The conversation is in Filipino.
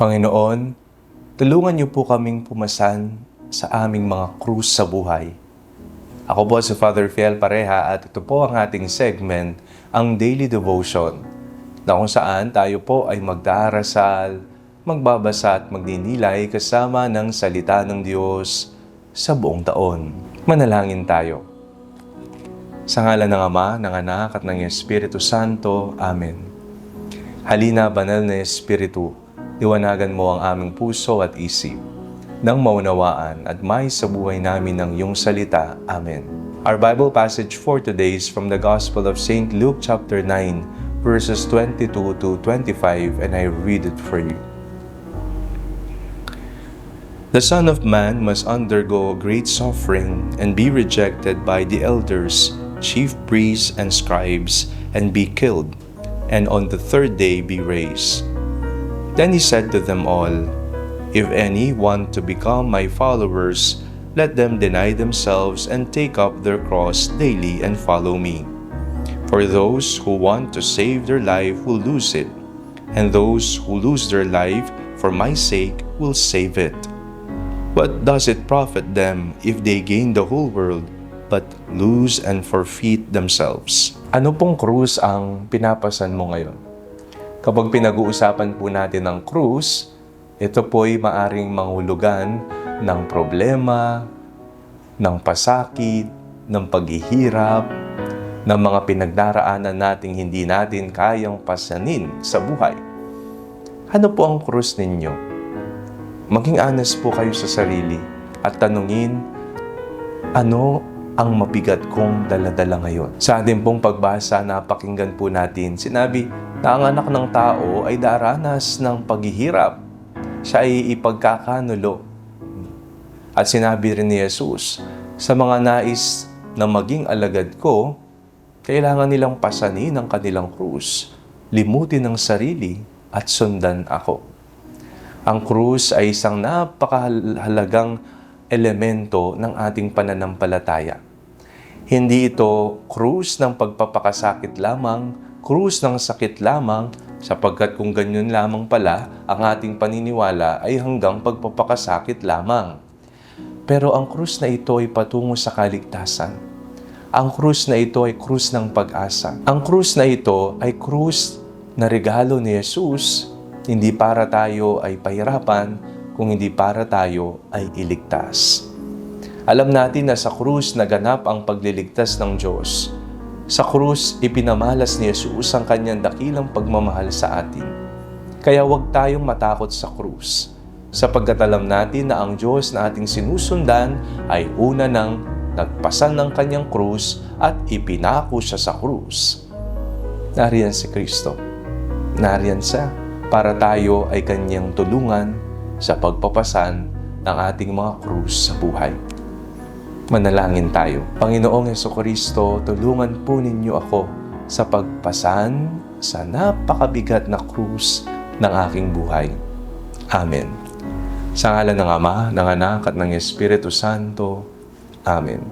Panginoon, tulungan niyo po kaming pumasan sa aming mga krus sa buhay. Ako po si Father Fiel Pareha at ito po ang ating segment, ang Daily Devotion, na kung saan tayo po ay magdarasal, magbabasa at magninilay kasama ng salita ng Diyos sa buong taon. Manalangin tayo. Sa ngalan ng Ama, ng Anak at ng Espiritu Santo. Amen. Halina, banal na Espiritu, liwanagan mo ang aming puso at isip, nang maunawaan at may sa buhay namin ng iyong salita. Amen. Our Bible passage for today is from the Gospel of St. Luke chapter 9, verses 22 to 25, and I read it for you. The Son of Man must undergo great suffering and be rejected by the elders, chief priests, and scribes, and be killed, and on the third day be raised. Then he said to them all, "If any want to become my followers, let them deny themselves and take up their cross daily and follow me. For those who want to save their life will lose it, and those who lose their life for my sake will save it. What does it profit them if they gain the whole world but lose and forfeit themselves?" Ano pong krus ang pinapasan mo ngayon? Kapag pinag-uusapan po natin ang krus, ito po'y maaring manghulugan ng problema, ng pasakit, ng paghihirap, ng mga pinagdaraanan nating hindi natin kayang pasanin sa buhay. Ano po ang krus ninyo? Maging honest po kayo sa sarili at tanungin, ano ang mabigat kong daladala ngayon? Sa ating pong pagbasa, napakinggan po natin, sinabi na ang anak ng tao ay daranas ng paghihirap. Siya ay ipagkakanulo. At sinabi rin ni Jesus, sa mga nais na maging alagad ko, kailangan nilang pasanin ang kanilang krus, limutin ang sarili at sundan ako. Ang krus ay isang napakahalagang elemento ng ating pananampalataya. Hindi ito krus ng pagpapakasakit lamang, krus ng sakit lamang, sapagkat kung ganyan lamang pala, ang ating paniniwala ay hanggang pagpapakasakit lamang. Pero ang krus na ito ay patungo sa kaligtasan. Ang krus na ito ay krus ng pag-asa. Ang krus na ito ay krus na regalo ni Jesus, hindi para tayo ay pahirapan, kung hindi para tayo ay iligtas. Alam natin na sa krus naganap ang pagliligtas ng Diyos. Sa krus, ipinamalas ni Jesus ang kanyang dakilang pagmamahal sa atin. Kaya huwag tayong matakot sa krus, sapagkat alam natin na ang Diyos na ating sinusundan ay una nang nagpasan ng kanyang krus at ipinako siya sa krus. Nariyan si Kristo. Nariyan siya para tayo ay kanyang tulungan sa pagpapasan ng ating mga krus sa buhay. Manalangin tayo. Panginoong Jesucristo, tulungan po ninyo ako sa pagpasan sa napakabigat na krus ng aking buhay. Amen. Sa ngalan ng Ama, ng Anak at ng Espiritu Santo. Amen.